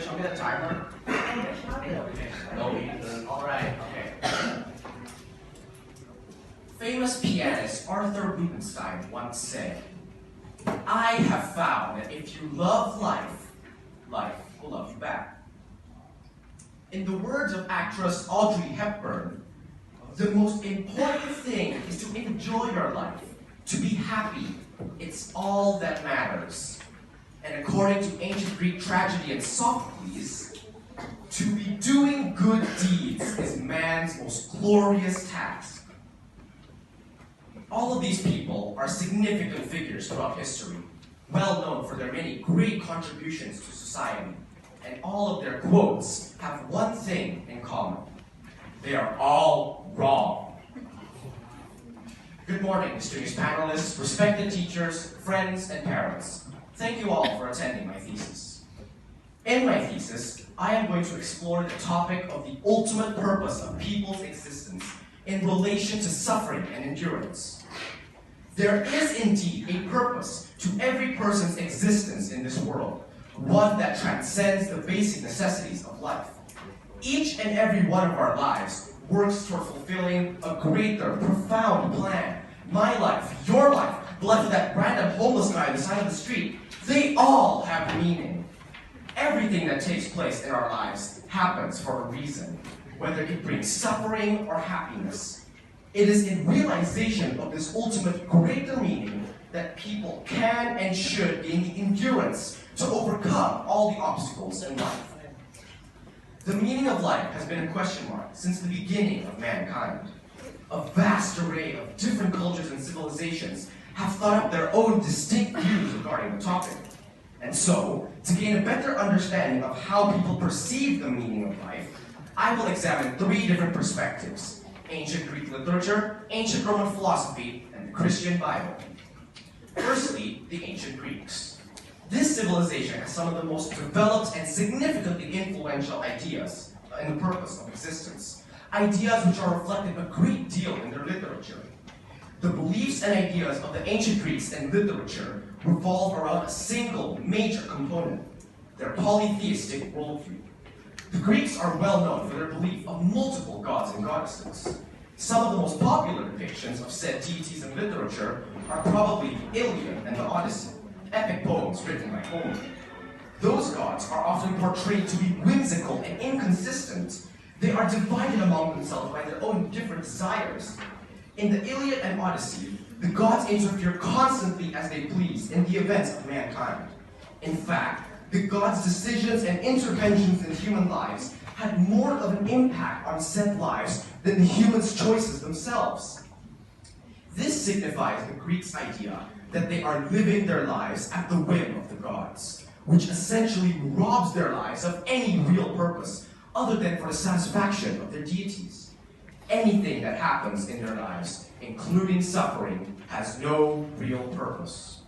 Show me the timer. No, alright, okay. Famous pianist Arthur Rubinstein once said, "I have found that if you love life, life will love you back." In the words of actress Audrey Hepburn, the most important thing is to enjoy your life, to be happy. It's all that matters. And according to ancient Greek tragedy and Sophocles, to be doing good deeds is man's most glorious task. All of these people are significant figures throughout history, well known for their many great contributions to society, and all of their quotes have one thing in common. They are all wrong. Good morning, distinguished panelists, respected teachers, friends, and parents. Thank you all for attending my thesis. In my thesis, I am going to explore the topic of the ultimate purpose of people's existence in relation to suffering and endurance. There is indeed a purpose to every person's existence in this world, one that transcends the basic necessities of life. Each and every one of our lives works toward fulfilling a greater, profound plan. My life, your life, the life of that random homeless guy on the side of the street, they all have meaning. Everything that takes place in our lives happens for a reason, whether it brings suffering or happiness. It is in realization of this ultimate greater meaning that people can and should gain the endurance to overcome all the obstacles in life. The meaning of life has been a question mark since the beginning of mankind. A vast array of different cultures and civilizations have thought up their own distinct views regarding the topic. And so, to gain a better understanding of how people perceive the meaning of life, I will examine three different perspectives: ancient Greek literature, ancient Roman philosophy, and the Christian Bible. Firstly, the ancient Greeks. This civilization has some of the most developed and significantly influential ideas in the purpose of existence, ideas which are reflected a great deal in their literature. The beliefs and ideas of the ancient Greeks in literature revolve around a single major component: their polytheistic worldview. The Greeks are well known for their belief of multiple gods and goddesses. Some of the most popular depictions of said deities in literature are probably the Iliad and the Odyssey, epic poems written by Homer. Those gods are often portrayed to be whimsical and inconsistent. They are divided among themselves by their own different desires. In the Iliad and Odyssey, the gods interfere constantly as they please in the events of mankind. In fact, the gods' decisions and interventions in human lives had more of an impact on said lives than the humans' choices themselves. This signifies the Greeks' idea that they are living their lives at the whim of the gods, which essentially robs their lives of any real purpose other than for the satisfaction of their deities. Anything that happens in their lives, including suffering, has no real purpose.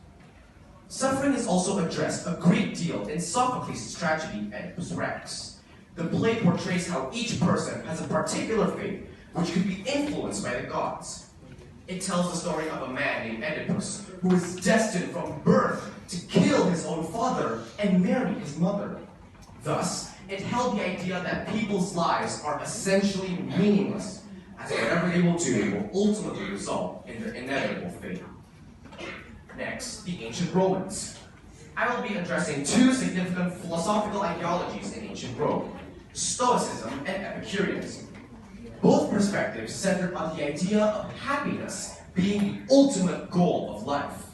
Suffering is also addressed a great deal in Sophocles' tragedy Oedipus Rex. The play portrays how each person has a particular fate which could be influenced by the gods. It tells the story of a man named Oedipus who is destined from birth to kill his own father and marry his mother. Thus, it held the idea that people's lives are essentially meaningless, as whatever they will do will ultimately result in their inevitable fate. Next, the ancient Romans. I will be addressing two significant philosophical ideologies in ancient Rome: Stoicism and Epicureanism. Both perspectives centered on the idea of happiness being the ultimate goal of life,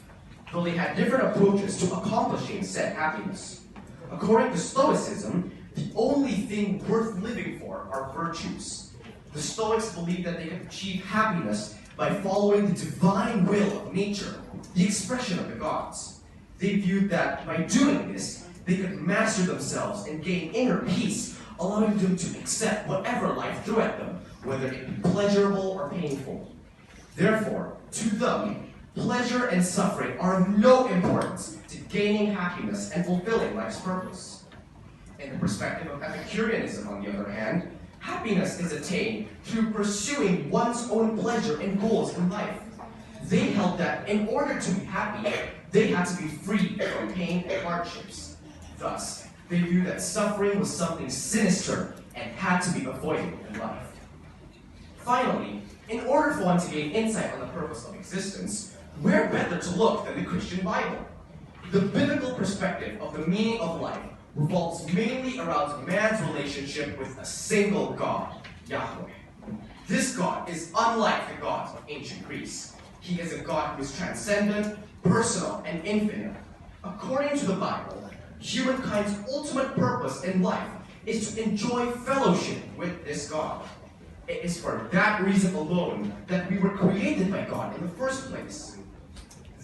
though they had different approaches to accomplishing said happiness. According to Stoicism, the only thing worth living for are virtues. The Stoics believed that they could achieve happiness by following the divine will of nature, the expression of the gods. They viewed that by doing this, they could master themselves and gain inner peace, allowing them to accept whatever life threw at them, whether it be pleasurable or painful. Therefore, to them, pleasure and suffering are of no importance to gaining happiness and fulfilling life's purpose. In the perspective of Epicureanism, on the other hand, happiness is attained through pursuing one's own pleasure and goals in life. They held that in order to be happy, they had to be free from pain and hardships. Thus, They viewed that suffering was something sinister and had to be avoided in life. Finally, in order for one to gain insight on the purpose of existence, where better to look than the Christian Bible? The biblical perspective of the meaning of life revolves mainly around man's relationship with a single God, Yahweh. This God is unlike the gods of ancient Greece. He is a God who is transcendent, personal, and infinite. According to the Bible, humankind's ultimate purpose in life is to enjoy fellowship with this God. It is for that reason alone that we were created by God in the first place.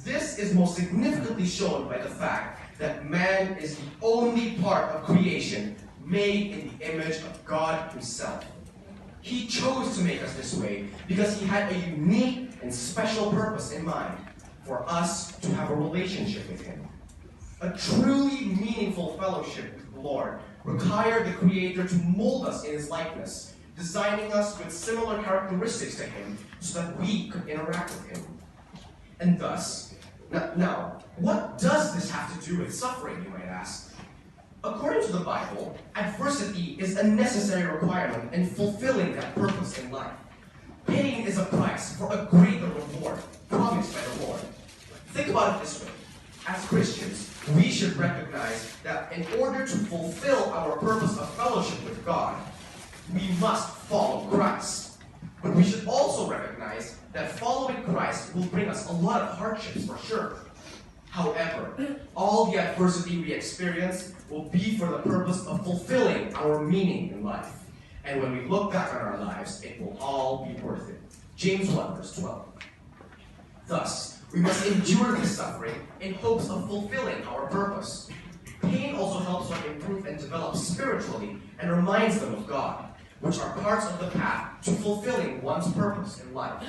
This is most significantly shown by the fact that man is the only part of creation made in the image of God Himself. He chose to make us this way because He had a unique and special purpose in mind for us to have a relationship with Him. A truly meaningful fellowship with the Lord required the Creator to mold us in His likeness, designing us with similar characteristics to Him so that we could interact with Him. And thus, now, what does this have to do with suffering, you might ask? According to the Bible, adversity is a necessary requirement in fulfilling that purpose in life. Pain is a price for a greater reward promised by the Lord. Think about it this way. As Christians, we should recognize that in order to fulfill our purpose of fellowship with God, we must follow Christ. But we should also recognize that following Christ will bring us a lot of hardships for sure. However, all the adversity we experience will be for the purpose of fulfilling our meaning in life. And when we look back on our lives, it will all be worth it. James 1, verse 12. Thus, we must endure this suffering in hopes of fulfilling our purpose. Pain also helps one improve and develop spiritually and reminds them of God, which are parts of the path to fulfilling one's purpose in life.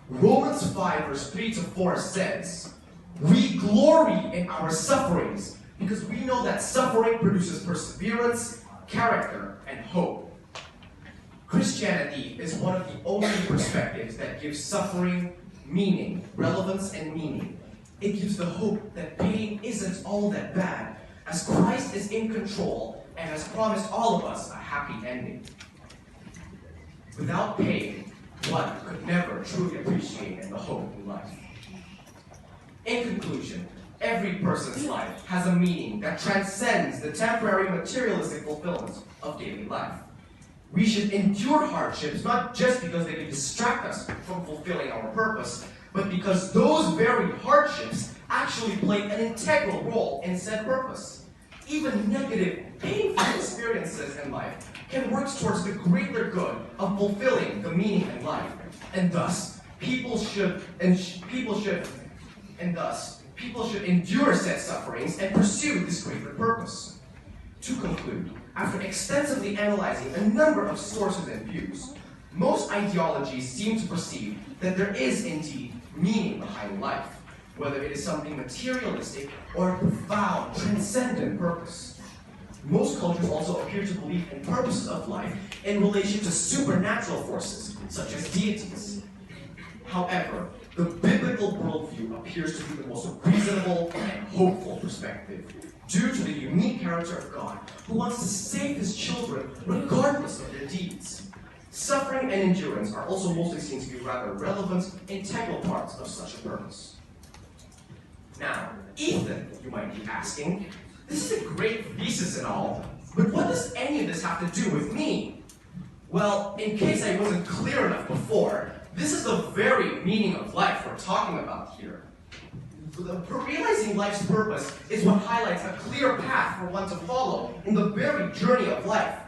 Romans 5, verse 3 to 4 says, "We glory in our sufferings because we know that suffering produces perseverance, character, and hope." Christianity is one of the only perspectives that gives suffering meaning, relevance, and meaning. It gives the hope that pain isn't all that bad, as Christ is in control and has promised all of us a happy ending. Without pain, one could never truly appreciate the hope in life. In conclusion, every person's life has a meaning that transcends the temporary materialistic fulfillment of daily life. We should endure hardships not just because they can distract us from fulfilling our purpose, but because those very hardships actually play an integral role in said purpose. Even negative, painful experiences in life can work towards the greater good of fulfilling the meaning in life, and thus people should endure said sufferings and pursue this greater purpose. To conclude, after extensively analyzing a number of sources and views, most ideologies seem to perceive that there is indeed meaning behind life, whether it is something materialistic or a profound, transcendent purpose. Most cultures also appear to believe in purposes of life in relation to supernatural forces, such as deities. However, the biblical worldview appears to be the most reasonable and hopeful perspective, due to the unique character of God, who wants to save His children regardless of their deeds. Suffering and endurance are also mostly seen to be rather relevant, integral parts of such a purpose. Now, Ethan, you might be asking, this is a great thesis and all, but what does any of this have to do with me? Well, in case I wasn't clear enough before, this is the very meaning of life we're talking about here. Realizing life's purpose is what highlights a clear path for one to follow in the very journey of life.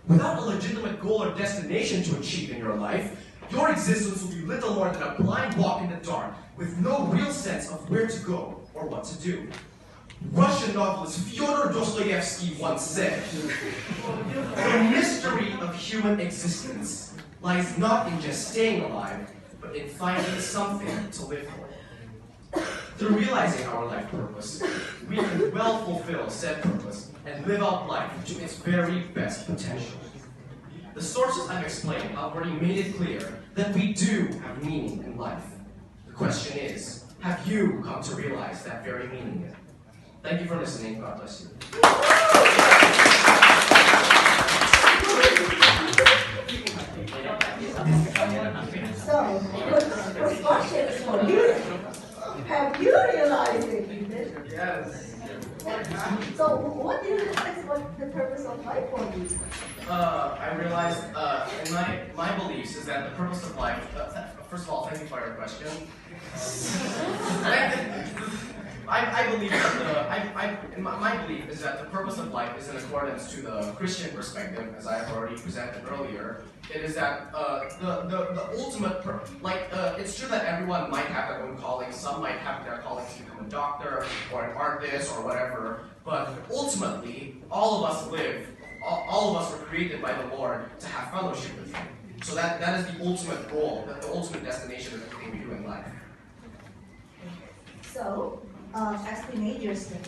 Without a legitimate goal or destination to achieve in your life, your existence will be little more than a blind walk in the dark with no real sense of where to go or what to do. Russian novelist Fyodor Dostoevsky once said, "The mystery of human existence lies not in just staying alive, but in finding something to live for." Through realizing our life purpose, we can well fulfill said purpose and live out life to its very best potential. The sources I've explained have already made it clear that we do have meaning in life. The question is, have you come to realize that very meaning yet? Thank you for listening. God bless you. So, first question is for you. Have you realized it, Ethan? Yes. So, what do you realize what the purpose of life for you? I realized in my beliefs is that the purpose of life. First of all, thank you for your question. I believe that my belief is that the purpose of life is in accordance to the Christian perspective, as I have already presented earlier. It is that the ultimate it's true that everyone might have their own calling. Some might have their calling to become a doctor or an artist or whatever. But ultimately, all of us live. All of us were created by the Lord to have fellowship with Him. So that is the ultimate goal, the ultimate destination of everything we do in life. So, as teenagers then,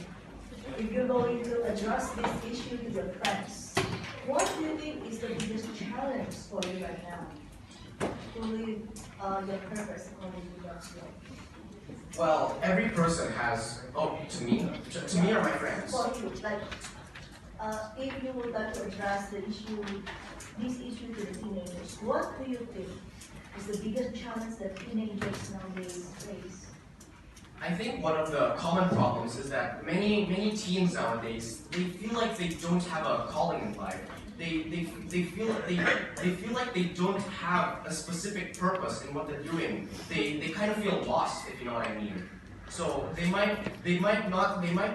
if you're going to address this issue to your friends, what do you think is the biggest challenge for you right now to live your purpose according to God's will? Well, every person has, to me or my friends? For you, like, if you would like to address this issue to the teenagers, what do you think is the biggest challenge that teenagers nowadays face? I think one of the common problems is that many teens nowadays, they feel like they don't have a calling in life. They feel like they don't have a specific purpose in what they're doing. They kind of feel lost, if you know what I mean. So they might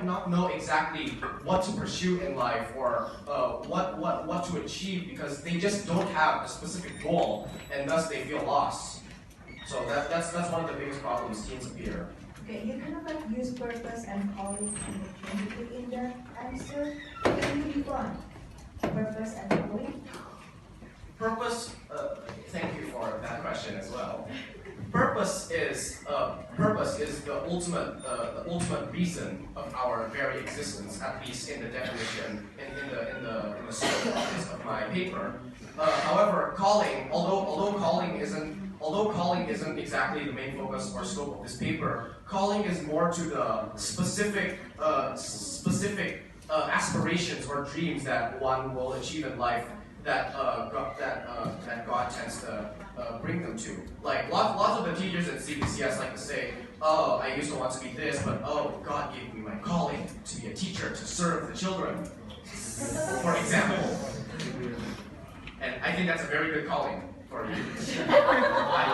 not know exactly what to pursue in life or what to achieve because they just don't have a specific goal and thus they feel lost. So that's one of the biggest problems teens appear. Okay, you kind of like use purpose and calling interchangeably in that answer. Can you define purpose and calling? Purpose. Thank you for that question as well. Purpose is the ultimate reason of our very existence, at least in the definition in the scope of my paper. However, calling, although calling isn't exactly the main focus or scope of this paper, calling is more to the specific aspirations or dreams that one will achieve in life that God tends to bring them to. Like lots of the teachers at CBCS like to say, "Oh, I used to want to be this, but God gave me my calling to be a teacher to serve the children," for example. And I think that's a very good calling for you. I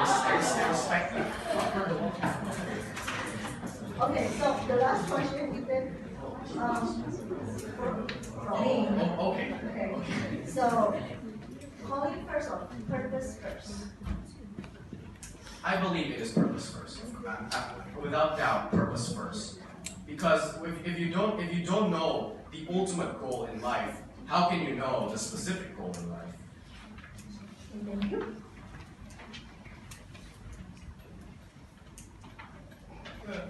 respect that. Okay, so the last question is then from me. Okay. Okay. So calling first or purpose first? I believe it is purpose first. Without doubt, purpose first. Because if you don't know the ultimate goal in life, how can you know the specific goal in life? And then you? Good.